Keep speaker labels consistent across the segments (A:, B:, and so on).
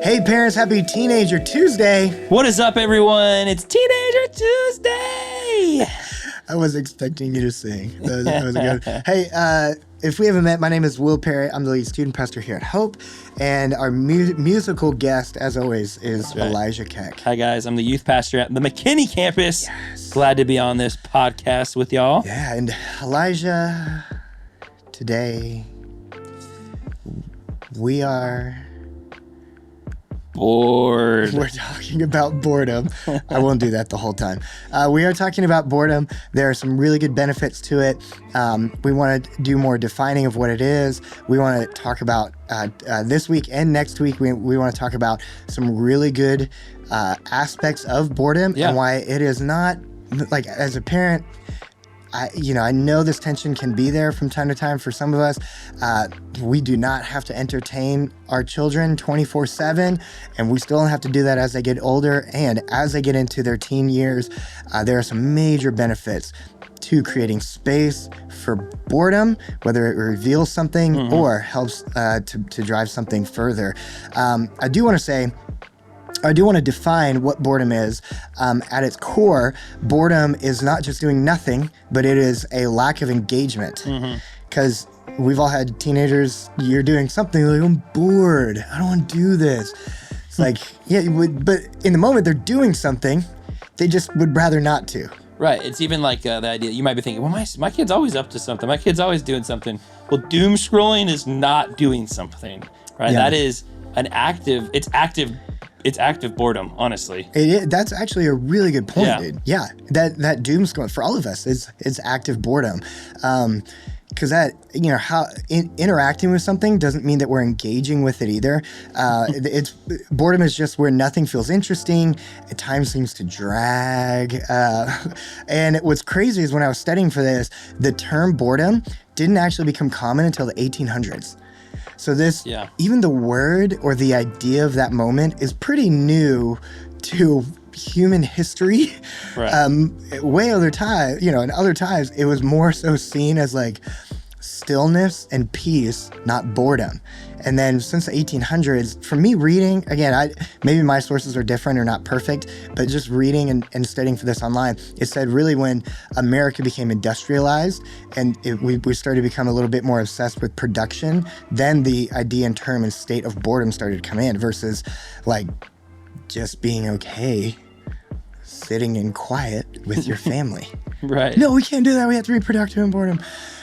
A: Hey parents, happy Teenager Tuesday.
B: What is up, everyone? It's Teenager Tuesday.
A: I was expecting you to sing. That was good. Hey, if we haven't met, my name is Will Perry. I'm the lead student pastor here at Hope. And our musical guest, as always, is Elijah Keck.
B: Hi, guys. I'm the youth pastor at the Mckinney campus.
A: Yes.
B: Glad to be on this podcast with y'all.
A: Yeah, and Elijah, today, we are...
B: bored.
A: We're talking about boredom. I won't do that the whole time. We are talking about boredom. There are some really good benefits to it. We want to do more defining of what it is. We want to talk about this week and next week. We want to talk about some really good aspects of boredom and why it is not, like, as a parent, I know this tension can be there from time to time for some of us. We do not have to entertain our children 24/7, and we still don't have to do that as they get older. And as they get into their teen years, there are some major benefits to creating space for boredom, whether it reveals something or helps to drive something further. I do want to define what boredom is. At its core, boredom is not just doing nothing, but it is a lack of engagement. Because we've all had teenagers, you're doing something, like, I'm bored, I don't want to do this. It's like, but in the moment they're doing something, they just would rather not to.
B: Right. It's even like the idea, you might be thinking, well, my kid's always up to something. My kid's always doing something. Well, doom scrolling is not doing something, right? Yeah. That is it's active boredom, honestly.
A: That's actually a really good point, dude. Yeah, that doom scrolling for all of us is active boredom. Because that, how interacting with something doesn't mean that we're engaging with it either. Boredom is just where nothing feels interesting. Time seems to drag. And what's crazy is when I was studying for this, the term boredom didn't actually become common until the 1800s. So even the word or the idea of that moment is pretty new to human history.
B: Right.
A: Way other time, in other times, it was more so seen as like stillness and peace, not boredom. And then since the 1800s, for me reading, again, maybe my sources are different or not perfect, but just reading and studying for this online, it said really when America became industrialized and we started to become a little bit more obsessed with production, then the idea and term and state of boredom started to come in versus like just being okay sitting in quiet with your family.
B: Right.
A: No, we can't do that. We have to be productive in boredom.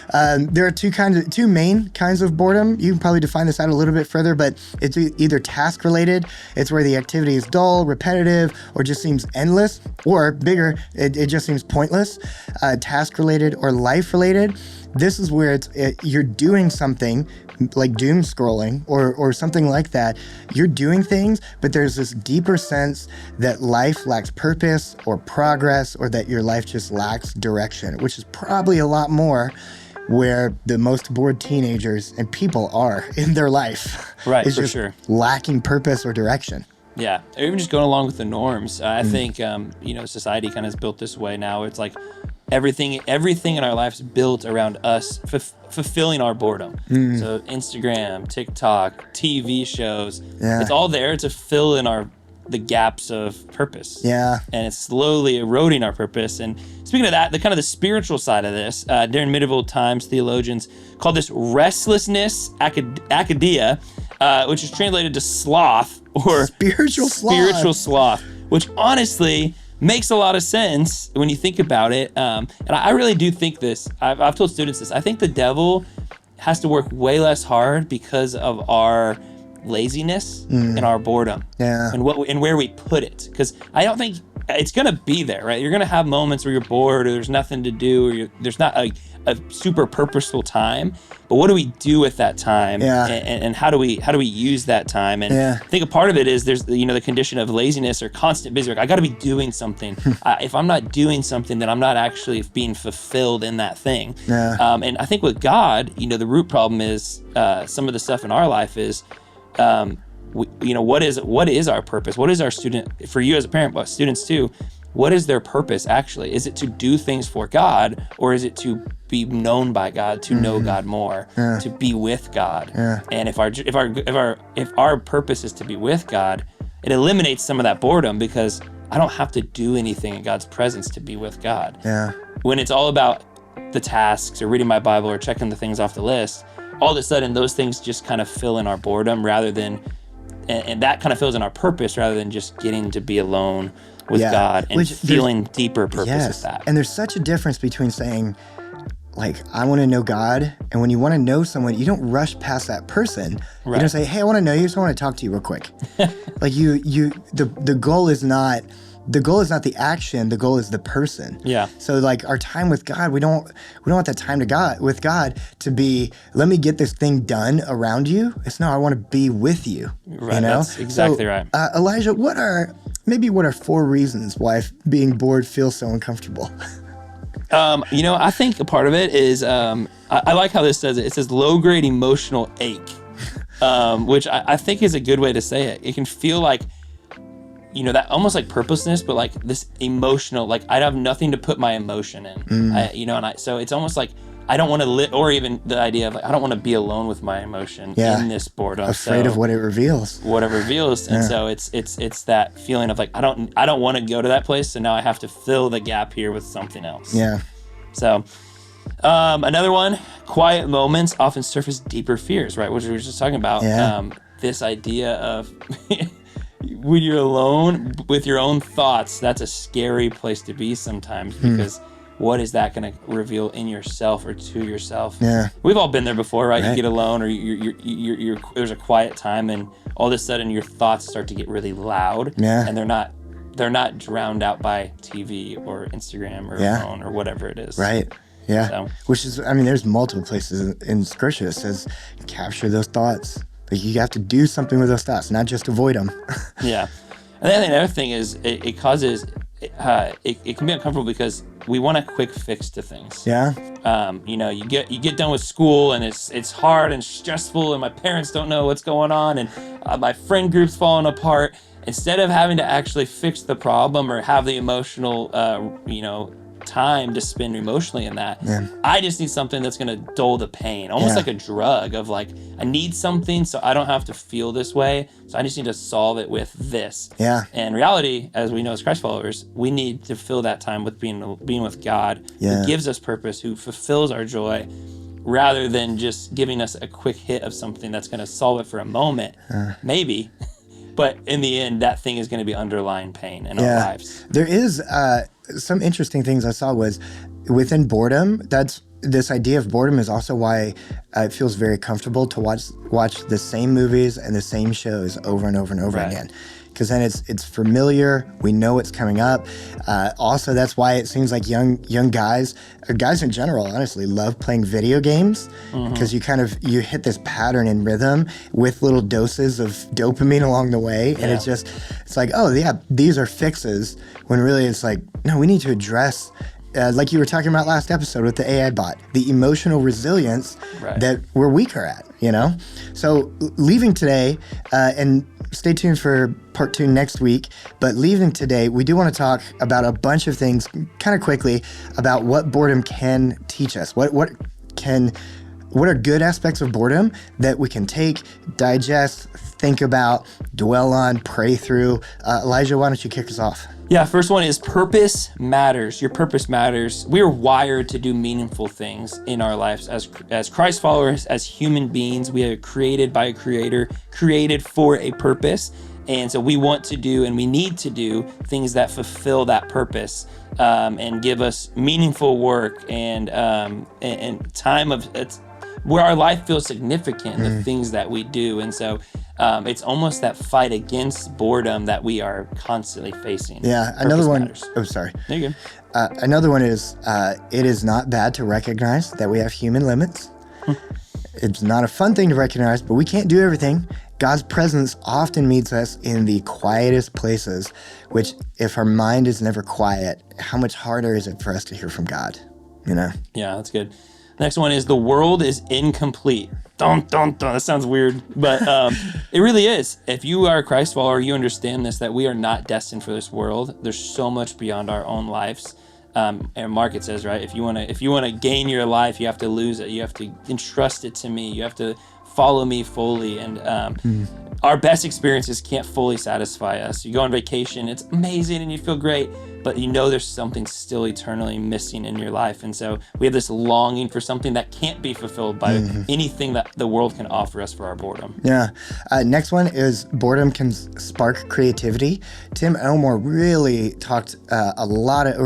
A: There are two main kinds of boredom. You can probably define this out a little bit further, but it's either task related. It's where the activity is dull, repetitive, or just seems endless, or bigger, it just seems pointless. Task related or life related. This is where you're doing something like doom scrolling or something like that. You're doing things, but there's this deeper sense that life lacks purpose or progress, or that your life just lacks direction, which is probably a lot more where the most bored teenagers and people are in their life.
B: Right,
A: it's
B: for
A: just
B: sure.
A: Lacking purpose or direction.
B: Yeah, or even just going along with the norms. I think, society kind of is built this way now. It's like everything in our life is built around us fulfilling our boredom. So Instagram, TikTok, TV shows, it's all there to fill in the gaps of purpose. Yeah. And it's slowly eroding our purpose. And speaking of that, the spiritual side of this, during medieval times, theologians called this restlessness akadia, which is translated to sloth or
A: spiritual
B: sloth, which honestly makes a lot of sense when you think about it. And I really do think this. I've told students this. I think the devil has to work way less hard because of our laziness and our boredom and where we put it. Because I don't think it's going to be there, right? You're going to have moments where you're bored or there's nothing to do or there's not a super purposeful time. But what do we do with that time? And how do we use that time? And I think a part of it is there's the condition of laziness or constant busy work. I got to be doing something. If I'm not doing something, then I'm not actually being fulfilled in that thing. And I think with God, the root problem is some of the stuff in our life is what is our purpose? What is our student, for you as a parent, but students too, what is their purpose actually? Is it to do things for God, or is it to be known by God, to know God more, to be with God? And if our purpose is to be with God, it eliminates some of that boredom, because I don't have to do anything in God's presence to be with God. When it's all about the tasks or reading my Bible or checking the things off the list, all of a sudden those things just kind of fill in our boredom, rather than, and that kind of fills in our purpose, rather than just getting to be alone with God and feeling deeper purpose with that.
A: And there's such a difference between saying, like, I want to know God, and when you want to know someone, you don't rush past that person. You don't say, hey, I want to know you, so I want to talk to you real quick. Like the goal is not the action, the goal is the person. So like our time with God, we don't want that time with God to be, let me get this thing done around you. It's no, I want to be with you.
B: Right.
A: You know?
B: That's exactly right.
A: Elijah, what are 4 reasons why being bored feels so uncomfortable?
B: I think a part of it is, I like how this says it. It says low-grade emotional ache, which I think is a good way to say it. It can feel like, that almost like purposelessness, but like this emotional, like I have nothing to put my emotion in, so it's almost like I don't want to or even the idea of like, I don't want to be alone with my emotion in this boredom.
A: Afraid of what it reveals.
B: And so it's that feeling of like, I don't want to go to that place. So now I have to fill the gap here with something else. So, another one, quiet moments often surface deeper fears, right? Which we were just talking about. This idea of when you're alone with your own thoughts, that's a scary place to be sometimes, because what is that going to reveal in yourself or to yourself? We've all been there before, right? You get alone, or you're there's a quiet time, and all of a sudden your thoughts start to get really loud, and they're not drowned out by TV or Instagram or phone or whatever it is. So.
A: Which is, there's multiple places in Scripture that says capture those thoughts. Like you have to do something with those thoughts, not just avoid them.
B: And then the other thing is it causes, it can be uncomfortable because we want a quick fix to things. You get done with school and it's hard and stressful, and my parents don't know what's going on, and my friend group's falling apart. Instead of having to actually fix the problem or have the emotional, time to spend emotionally in that, I just need something that's going to dull the pain, almost like a drug of like, I need something so I don't have to feel this way, so I just need to solve it with this. And reality, as we know as Christ followers, we need to fill that time with being with God, who gives us purpose, who fulfills our joy, rather than just giving us a quick hit of something that's going to solve it for a moment, maybe. But in the end, that thing is going to be underlying pain in our lives. There
A: is some interesting things I saw was within boredom. This idea of boredom is also why it feels very comfortable to watch the same movies and the same shows over and over and over again. Because then it's familiar. We know what's coming up. Also, that's why it seems like young guys, or guys in general, honestly, love playing video games, because you hit this pattern and rhythm with little doses of dopamine along the way, and it's like, oh yeah, these are fixes. When really it's like, no, we need to address. Like you were talking about last episode with the AI bot, the emotional resilience that we're weaker at, So leaving today, and stay tuned for part 2 next week, but leaving today, we do want to talk about a bunch of things kind of quickly about what boredom can teach us. What are good aspects of boredom that we can take, digest, think about, dwell on, pray through. Elijah, why don't you kick us off?
B: First one is purpose matters. Your purpose matters. We are wired to do meaningful things in our lives as Christ followers, as human beings. We are created by a creator, created for a purpose. And so we want to do and we need to do things that fulfill that purpose, and give us meaningful work and time of where our life feels significant, the things that we do. And so it's almost that fight against boredom that we are constantly facing.
A: Another one. Oh, sorry.
B: There you go.
A: Another one is it is not bad to recognize that we have human limits. It's not a fun thing to recognize, but we can't do everything. God's presence often meets us in the quietest places, which if our mind is never quiet, how much harder is it for us to hear from God?
B: Yeah, that's good. Next one is the world is incomplete. Dun, dun, dun. That sounds weird, but it really is. If you are a Christ follower, you understand this, that we are not destined for this world. There's so much beyond our own lives. And Mark, it says, right, if you want to gain your life, you have to lose it. You have to entrust it to me. You have to follow me fully. And our best experiences can't fully satisfy us. You go on vacation, it's amazing and you feel great, but you know there's something still eternally missing in your life. And so we have this longing for something that can't be fulfilled by anything that the world can offer us for our boredom.
A: Yeah. Next one is boredom can spark creativity. Tim Elmore really talked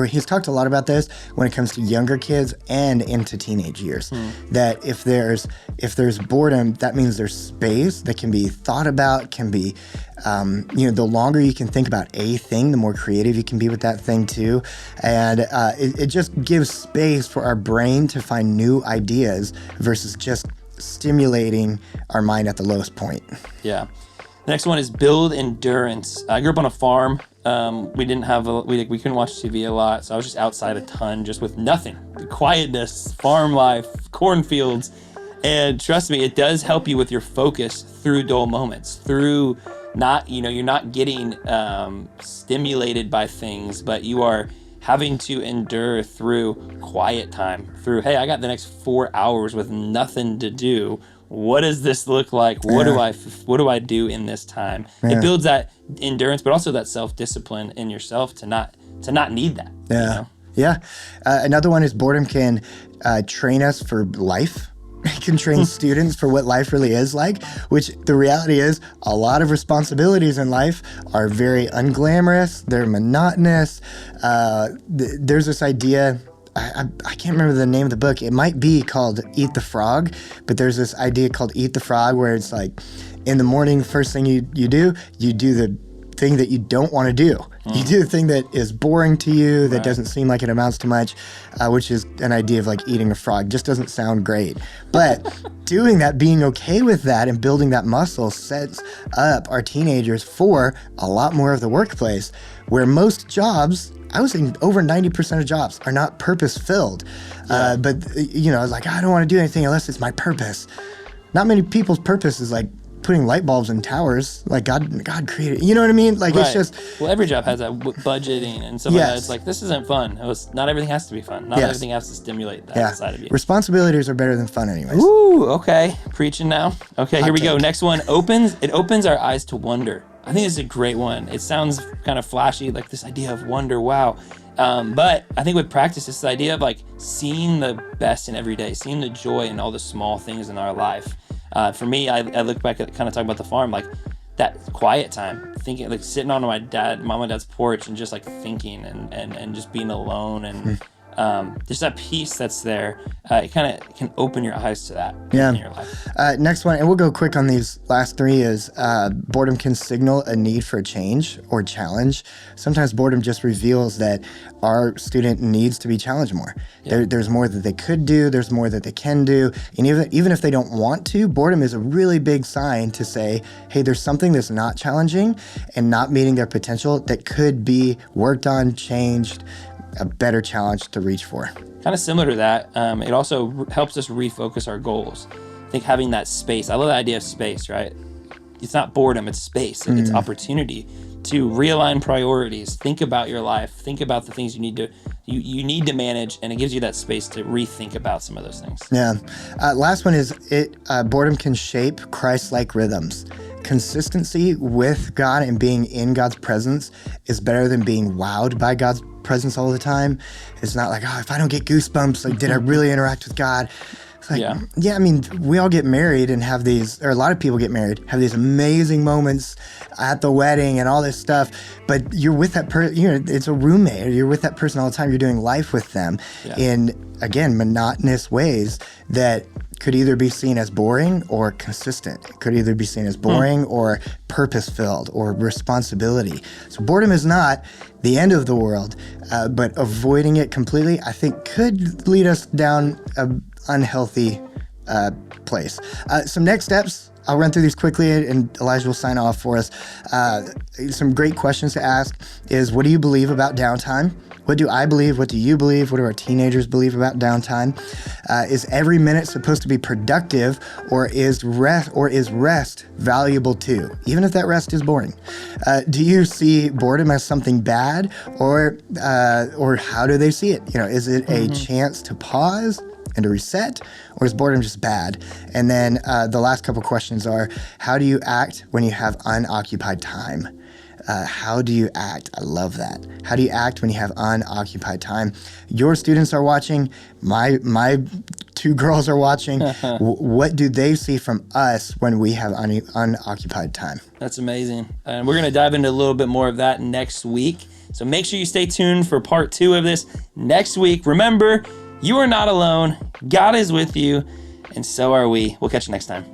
A: he's talked a lot about this when it comes to younger kids and into teenage years. That if there's boredom, that means there's space that can be thought about, can be, the longer you can think about a thing, the more creative you can be with that thing too. And it just gives space for our brain to find new ideas versus just stimulating our mind at the lowest point.
B: Yeah. The next one is build endurance. I grew up on a farm. We didn't have we couldn't watch TV a lot, so I was just outside a ton, just with nothing. The quietness, farm life, cornfields. And trust me, it does help you with your focus through dull moments, through you're not getting stimulated by things, but you are having to endure through quiet time, through, hey, I got the next 4 hours with nothing to do. What does this look like? What do I do in this time? Yeah. It builds that endurance, but also that self-discipline in yourself to not need that.
A: Yeah.
B: You know?
A: Yeah. Another one is boredom can train us for life. It can train students for what life really is like, which the reality is a lot of responsibilities in life are very unglamorous. They're monotonous. There's this idea, I can't remember the name of the book. It might be called Eat the Frog, but there's this idea called Eat the Frog where it's like in the morning, first thing you do the thing that you don't want to do. You do the thing that is boring to you, that doesn't seem like it amounts to much, which is an idea of like eating a frog. Just doesn't sound great. But doing that, being okay with that and building that muscle sets up our teenagers for a lot more of the workplace, where most jobs, I was thinking over 90% of jobs are not purpose-filled. But, I was like, I don't want to do anything unless it's my purpose. Not many people's purpose is like putting light bulbs in towers, like God created. You know what I mean? Like It's just.
B: Well, every job has that budgeting and stuff like that. It's like, this isn't fun. Not everything has to be fun. Not everything has to stimulate that side of you.
A: Responsibilities are better than fun, anyways.
B: Ooh, okay. Preaching now. Okay, here we go. Next one opens our eyes to wonder. I think this is a great one. It sounds kind of flashy, like this idea of wonder. Wow. But I think with practice, it's the idea of like seeing the best in every day, seeing the joy in all the small things in our life. For me, I look back at kind of talking about the farm, like that quiet time, thinking, like sitting on mom and dad's porch and just like thinking and just being alone and just that peace that's there. It kind of can open your eyes to that in your life.
A: Next one, and we'll go quick on these last three, is boredom can signal a need for a change or challenge. Sometimes boredom just reveals that our student needs to be challenged more. Yeah. There's more that they could do. There's more that they can do. And even if they don't want to, boredom is a really big sign to say, hey, there's something that's not challenging and not meeting their potential that could be worked on, changed, a better challenge to reach for.
B: Kind of similar to that, it also helps us refocus our goals. I think having that space, I love the idea of space, right? It's not boredom, it's space, it's opportunity to realign priorities, think about your life, think about the things you need to manage, and it gives you that space to rethink about some of those things.
A: Yeah. Last one is boredom can shape Christlike rhythms. Consistency with God and being in God's presence is better than being wowed by God's presence all the time. It's not like, if I don't get goosebumps, like, did I really interact with God? It's like, I mean, we all get married and have these, or a lot of people get married, have these amazing moments at the wedding and all this stuff, but you're with that person, it's a roommate, or you're with that person all the time, you're doing life with them in, again, monotonous ways that could either be seen as boring or consistent. It could either be seen as boring or purpose-filled or responsibility. So boredom is not the end of the world, but avoiding it completely, I think, could lead us down an unhealthy place. Some next steps I'll run through these quickly, and Elijah will sign off for us. Some great questions to ask is, what do you believe about downtime? What do I believe? What do you believe? What do our teenagers believe about downtime? Is every minute supposed to be productive, or is rest valuable too, even if that rest is boring? Do you see boredom as something bad, or how do they see it? Is it a chance to pause and to reset, or is boredom just bad? And then the last couple questions are, how do you act when you have unoccupied time? How do you act? I love that. How do you act when you have unoccupied time? Your students are watching. My two girls are watching. What do they see from us when we have unoccupied time?
B: That's amazing. And we're going to dive into a little bit more of that next week. So make sure you stay tuned for part 2 of this next week. Remember, you are not alone. God is with you, and so are we. We'll catch you next time.